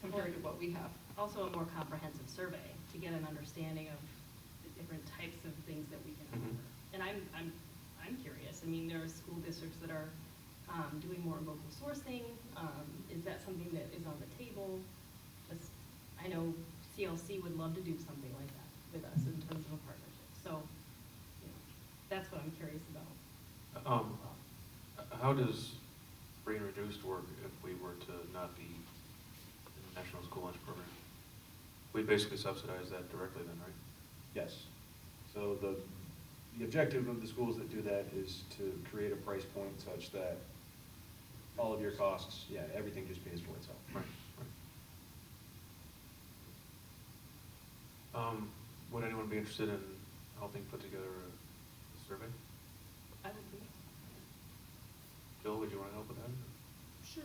compared to what we have. Also a more comprehensive survey to get an understanding of the different types of things that we can offer. And I'm curious, I mean, there are school districts that are doing more local sourcing. Is that something that is on the table? Just, I know CLC would love to do something like that with us in terms of a partnership. So, you know, that's what I'm curious about. How does free and reduced work if we were to not be in the National School Lunch Program? We basically subsidize that directly then, right? Yes. So the objective of the schools that do that is to create a price point such that all of your costs, yeah, everything just pays for itself. Right. Would anyone be interested in helping put together a survey? I would be. Jill, would you want to help with that? Sure.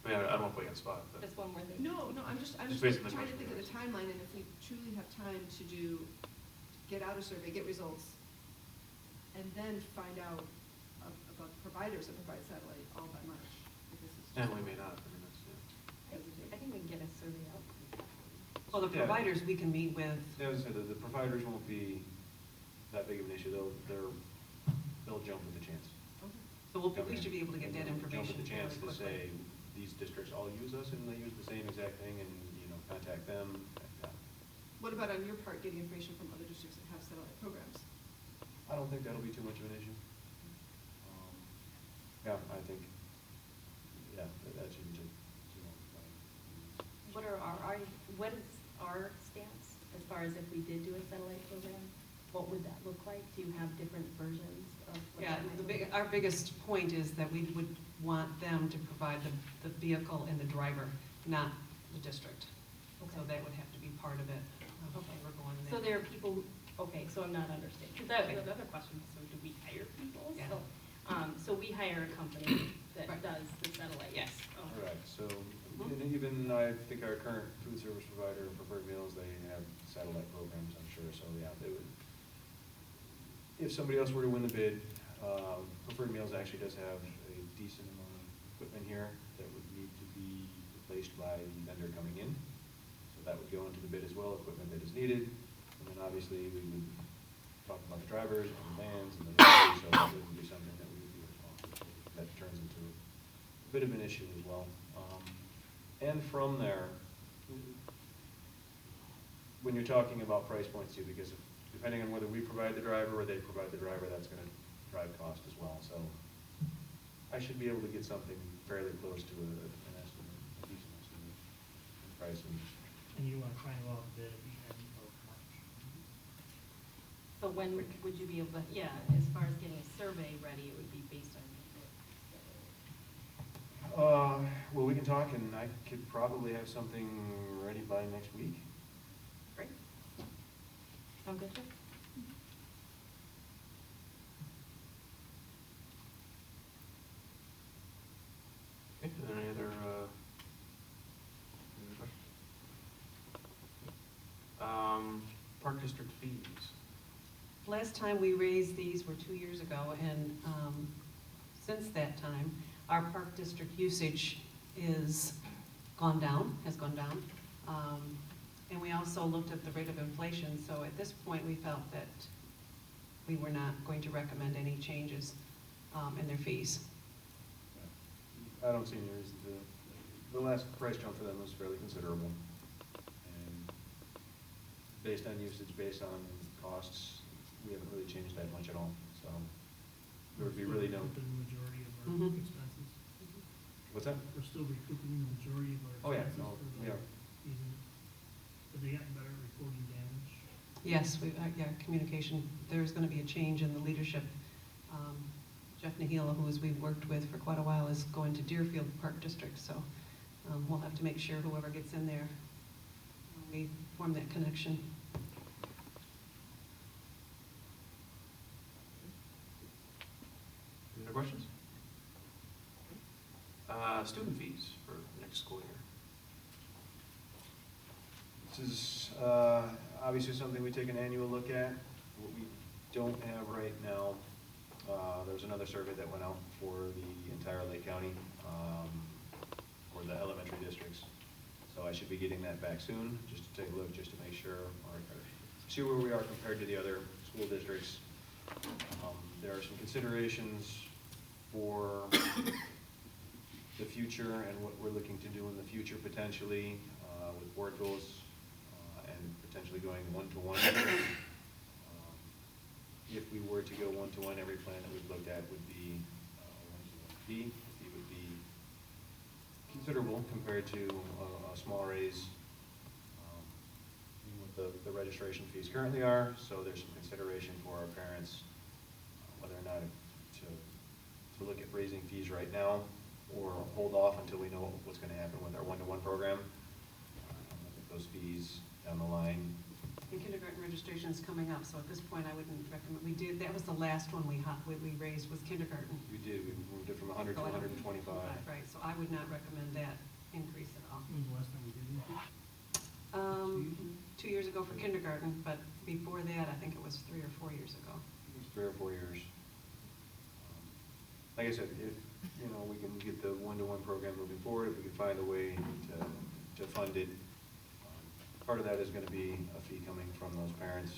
I mean, I don't want to put you on the spot, but. Just one more thing. No, I'm just Just based on the trying to question think of the timeline, and if we truly have time to get out a survey, get results, and then find out about providers that provide satellite all by March. If this is just- And we may not, I mean, that's, yeah. I think we can get a survey out. Well, the Yeah. providers we can meet with, Yeah, as I said, the providers won't be that big of an issue. They'll jump at the chance. so we should be able to get that Jump information at the chance fairly to quickly. say, these districts all use us, and they use the same exact thing, and, you know, contact them. Yeah. What about on your part, getting information from other districts that have satellite programs? I don't think that'll be too much of an issue. Yeah, I think, yeah, that shouldn't take too long. What is our stance as far as if we did do a satellite program? What would that look like? Do you have different versions of? what Yeah, that might look like? our biggest point is that we would want them to provide the vehicle and the driver, not the district. So Okay. that would have to be part of it. Okay. We're going So there. there are people, okay, so I'm not understanding. 'Cause that was another question, so do we hire people? Yeah. So we hire a company that Right. does the satellite? Yes. Oh. Correct, so, and even I think our current food service provider, Preferred Meals, they have satellite programs, I'm sure, so yeah, they would. If somebody else were to win the bid, Preferred Meals actually does have a decent amount of equipment here that would need to be replaced by the vendor coming in. So that would go into the bid as well, equipment that is needed, and then obviously we would talk about the drivers and the vans and the delivery, so that would be something that we would be responsible for. That turns into a bit of an issue as well. And from there, when you're talking about price points too, because depending on whether we provide the driver or they provide the driver, that's gonna drive cost as well, so I should be able to get something fairly close to an estimate, a decent estimate, in price and. And you want to final out bid at the end of March. So when would you be able to, yeah, as far as getting a survey ready, it would be based on Well, we can talk, and I could probably have something ready by next week. Great. Sound good, Jeff? Okay, are there any other, park district fees? Last time we raised these were 2 years ago, and since that time, our park district usage has gone down. And we also looked at the rate of inflation, so at this point, we felt that we were not going to recommend any changes in their fees. I don't see any reason to, the last price jump for them was fairly considerable. And based on usage, based on costs, we haven't really changed that much at all, so it would be really dumb. Recouping the majority of our Mhm. expenses. What's that? We're still recouping the majority of Oh, our yeah, expenses no, for we the are. season. Have they gotten better at reporting damage? Yes, communication, there's going to be a change in the leadership. Jeff Nahila, who we've worked with for quite a while, is going to Deerfield Park District, so we'll have to make sure whoever gets in there, we form that connection. Any other questions? Student fees for next school year. This is obviously something we take an annual look at. What we don't have right now, there was another survey that went out for the entire Lake County, for the elementary districts. So I should be getting that back soon, just to take a look, just to make sure, or see where we are compared to the other school districts. There are some considerations for the future and what we're looking to do in the future potentially, with board goals, and potentially going one-to-one. If we were to go one-to-one, every plan that we've looked at would be a one-to-one fee. The fee would be considerable compared to a small raise, what the registration fees currently are. So there's some consideration for our parents, whether or not to look at raising fees right now or hold off until we know what's going to happen with our one-to-one program. Look at those fees down the line. And kindergarten registration is coming up, so at this point, I wouldn't recommend, that was the last one we raised was kindergarten. We did, we moved it from 100 to 125. Right, so I would not recommend that increase at all. When was the last time we did it? 2 years ago for kindergarten, but before that, I think it was 3 or 4 years ago. It was 3 or 4 years. Like I said, if, we can get the one-to-one program moving forward, if we can find a way to fund it, part of that is gonna be a fee coming from those parents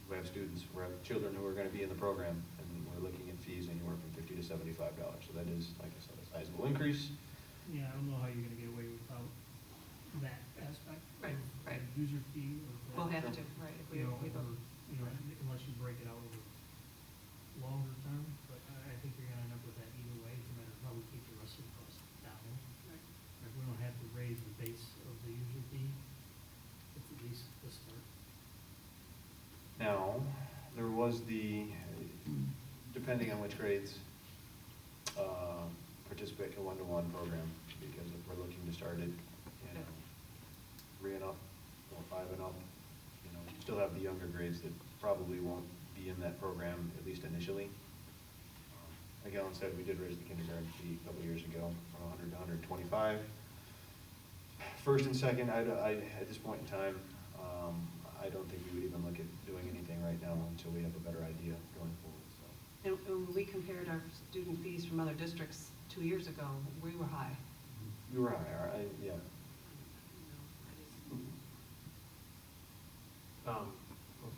who have students, who have children who are gonna be in the program, and we're looking at fees anywhere from $50 to $75. So that is, like I said, a sizable increase. Yeah, I don't know how you're gonna get away without that aspect Right, of Right. user fee or. We'll have to, right, if we, You know, we or, don't. you know, unless you break it out over longer term, but I think you're gonna end up with that either way, no matter how we keep the rest of the costs down. Right. If we don't have to raise the base of the user fee, it's at least the start. Now, there was depending on which grades, participate in a one-to-one program, because if we're looking to start it, you know, 3 and up, or 5 and up, you know, you still have the younger grades that probably won't be in that program, at least initially. Like Ellen said, we did raise the kindergarten fee a couple years ago from 100 to 125. First and second, at this point in time, I don't think we would even look at doing anything right now until we have a better idea going forward, so. And when we compared our student fees from other districts 2 years ago, we were high. You were higher, yeah.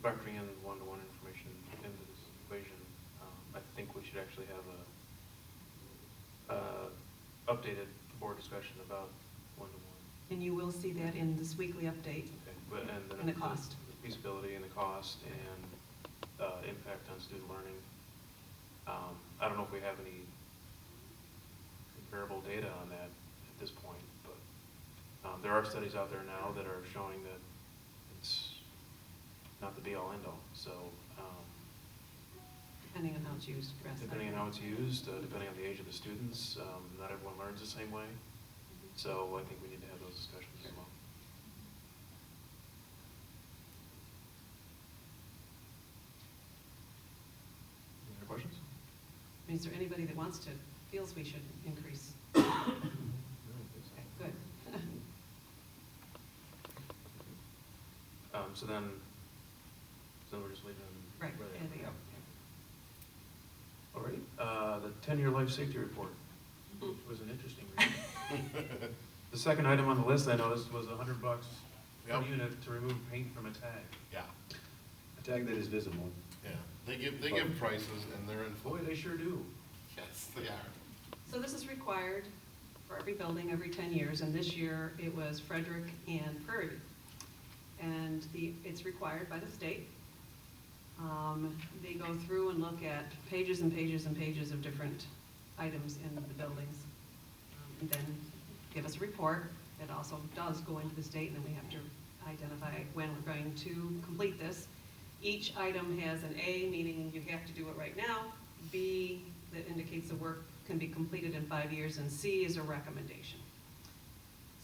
Factoring in one-to-one information into this equation, I think we should actually have a updated board discussion about one-to-one. And you will see that in this weekly update. Okay, but, and then And the cost. the feasibility and the cost and impact on student learning. I don't know if we have any comparable data on that at this point, but there are studies out there now that are showing that it's not the be-all, end-all. So Depending on how it's used. depending on how it's used, depending on the age of the students, not everyone learns the same way. So I think we need to have those discussions as well. Any other questions? I mean, is there anybody that feels we should increase? Okay, good. So then we're just leaving. Right, where they are. and they All right, the 10-year life safety report was an interesting read. The second item on the list I noticed was $100 per Yep. unit to remove paint from a tag. Yeah, A tag that is visible. yeah. They give prices and they're in. Boy, they sure do. Yes, they are. So this is required for every building every 10 years, and this year it was Frederick and Prairie View. And it's required by the state. They go through and look at pages and pages and pages of different items in the buildings, and then give us a report. It also does go into the state, and then we have to identify when we're going to complete this. Each item has an A, meaning you have to do it right now, B, that indicates the work can be completed in 5 years, and C is a recommendation.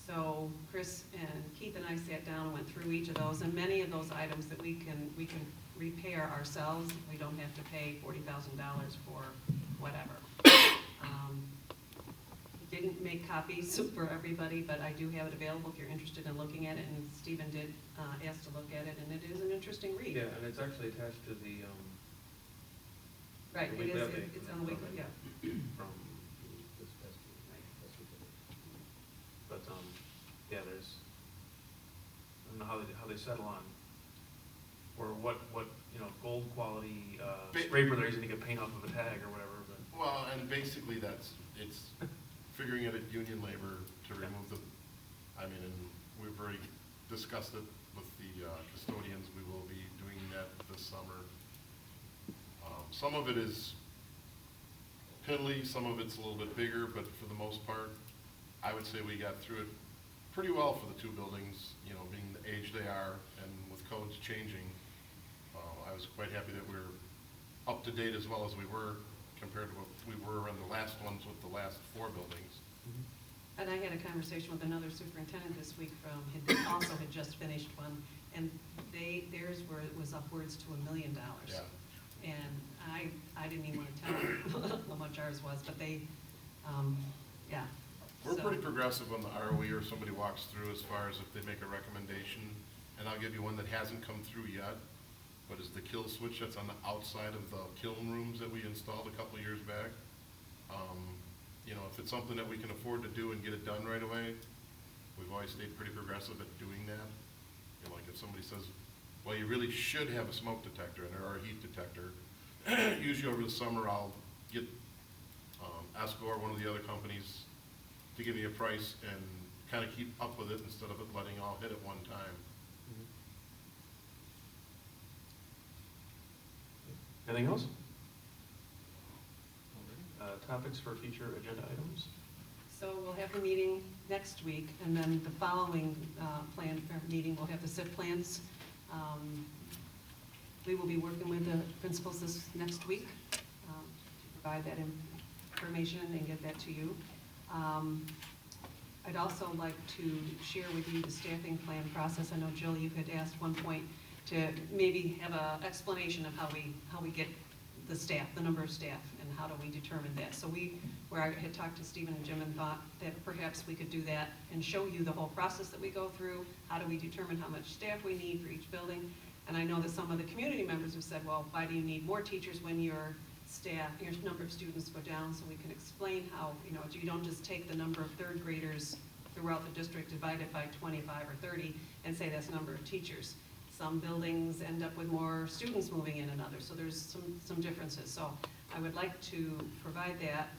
So Chris and Keith and I sat down and went through each of those, and many of those items that we can repair ourselves. We don't have to pay $40,000 for whatever. Didn't make copies for everybody, but I do have it available if you're interested in looking at it, and Stephen did ask to look at it, and it is an interesting read. Yeah, and it's actually attached to the, Right, the it weekly is, update it's from on the the- weekly, yeah. from this past week. But, yeah, there's, I don't know how they settle on, or what, you know, gold quality, spray they're using to get paint off of a tag or whatever, but. Well, and basically it's figuring it at union labor to remove the, I mean, and we've already discussed it with the custodians. We will be doing that this summer. Some of it is piddly, some of it's a little bit bigger, but for the most part, I would say we got through it pretty well for the two buildings, you know, being the age they are and with codes changing. I was quite happy that we're up to date as well as we were compared to what we were in the last ones with the last 4 buildings. And I had a conversation with another superintendent this week also had just finished one, and theirs was upwards to $1 million. Yeah. And I didn't even want to tell them how much ours was, but they, yeah. We're So- pretty progressive on the ROE, or somebody walks through as far as if they make a recommendation, and I'll give you one that hasn't come through yet, but is the kill switch that's on the outside of the kiln rooms that we installed a couple of years back. You know, if it's something that we can afford to do and get it done right away, we've always stayed pretty progressive at doing that. You know, like if somebody says, well, you really should have a smoke detector or a heat detector, usually over the summer I'll get Escor, one of the other companies, to give me a price and kind of keep up with it instead of it letting all hit at one time. Anything else? Topics for future agenda items? So we'll have the meeting next week, and then the following meeting, we'll have the SIP plans. We will be working with the principals this next week to provide that information and get that to you. I'd also like to share with you the staffing plan process. I know, Jill, you had asked one point to maybe have an explanation of how we get the staff, the number of staff, and how do we determine that. So where I had talked to Stephen and Jim and thought that perhaps we could do that and show you the whole process that we go through. How do we determine how much staff we need for each building? And I know that some of the community members have said, well, why do you need more teachers when your number of students go down? So we can explain how, you don't just take the number of third graders throughout the district, divide it by 25 or 30, and say that's number of teachers. Some buildings end up with more students moving in than others, so there's some differences. So I would like to provide that,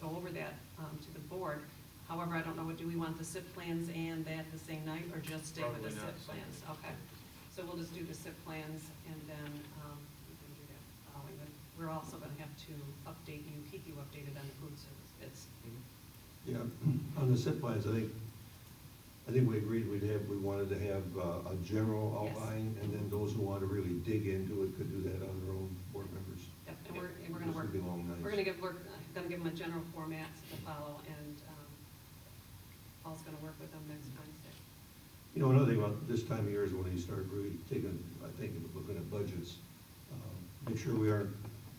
go over that to the board. However, I don't know, do we want the SIP plans and that the same night, or just stay with the SIP plans? Okay, so we'll just do the SIP plans, and then we can do that following. But we're also going to have to keep you updated on the food service bids. Yeah, on the SIP plans, I think we agreed we wanted to have a general Yes. outline, and then those who want to really dig into it could do that on their own, board members. Yep, and we're going to work. This would be long nights. We're going to give them a general format to follow, and Paul's going to work with them next Wednesday. Another thing about this time of year is when you start really taking, I think, looking at budgets. Make sure we aren't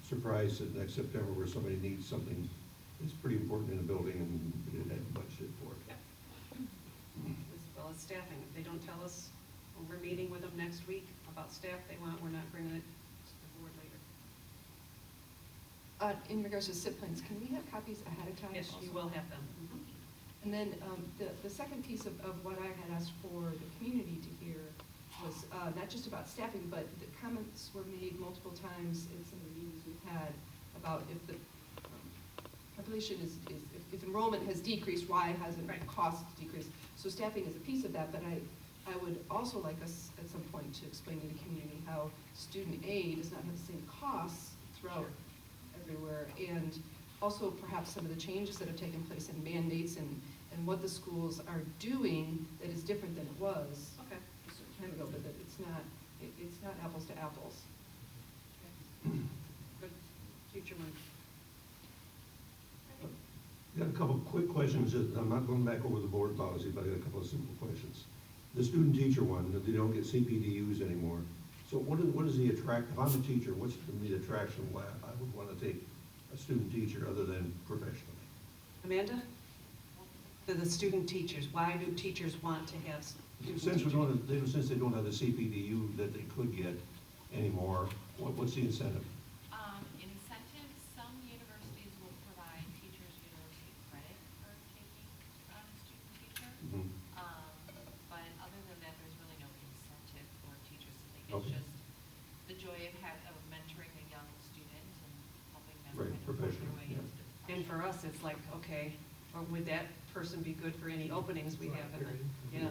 surprised that next September where somebody needs something that's pretty important in a building and we didn't have budgeted for it. Yep. As well as staffing. If they don't tell us when we're meeting with them next week about staff they want, we're not bringing it to the board later. In regards to SIP plans, can we have copies ahead of time? Yes, you also? will have them. And then the second piece of what I had asked for the community to hear was not just about staffing, but the comments were made multiple times in some of the meetings we've had about if the population if enrollment has decreased, why hasn't Right. cost decreased? So staffing is a piece of that, but I would also like us at some point to explain to the community how student aid does not have the same costs throughout everywhere, and also perhaps some of the changes that have taken place in mandates and what the schools are doing that is different than it was Okay. a certain time ago, but that it's not apples to apples. Good future money. Got a couple of quick questions. I'm not going back over the board policy, but I got a couple of simple questions. The student teacher one, they don't get CPDUs anymore. So what is the attract, if I'm a teacher, what's the attraction why I would want to take a student teacher other than professionally? Amanda? The student teachers, why do teachers want to have student Since teachers? since they don't have the CPDU that they could get anymore, what's the incentive? Incentives, some universities will provide teachers university credit for taking on a student teacher. Mhm. But other than that, there's really no incentive for teachers to take. It's Okay. just the joy of mentoring a young student and helping them Right, kind of work professional, their way yeah. into the And for us, it's like, okay, or would that person be good for any openings we have in the, yeah.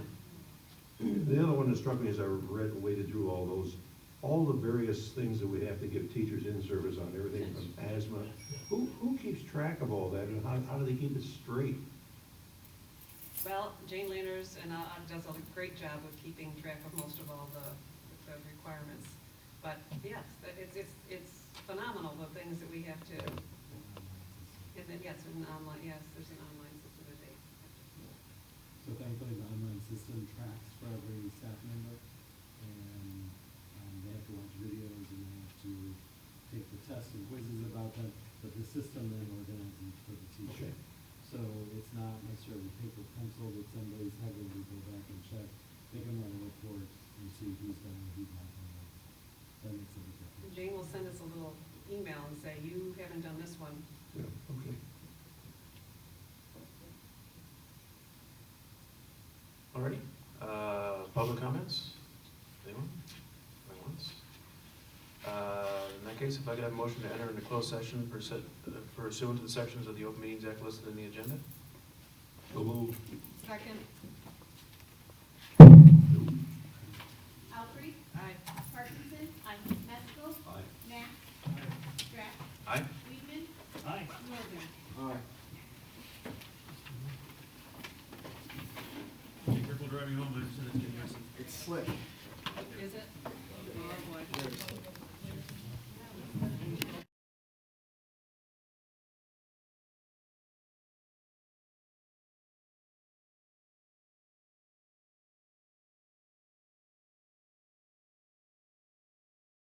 The other one that struck me as I waded through all the various things that we have to give teachers in service on, everything from asthma. Who keeps track of all that, and how do they keep it straight? Well, Jane Landers does a great job of keeping track of most of all the requirements. But yes, it's phenomenal the things that we have to, and then, yes, there's an online system that they. So thankfully, the online system tracks for every staff member, and they have to watch videos and they have to take the tests and quizzes about them, but the system then organizes for the teacher. Okay. So it's not necessarily paper pencil that somebody's having to go back and check. They can run a report and see who's done and who's not done it. That makes a big difference. Jane will send us a little email and say, you haven't done this one. Yeah, okay. All right. Public comments? Anyone? Going once? In that case, if I could have a motion to enter into closed session pursuant to the sections of the Open Meetings Act listed in the agenda? So moved. Second. Alfrey? Aye. Parkinson? Aye. Metzko? Aye. Mack? quick.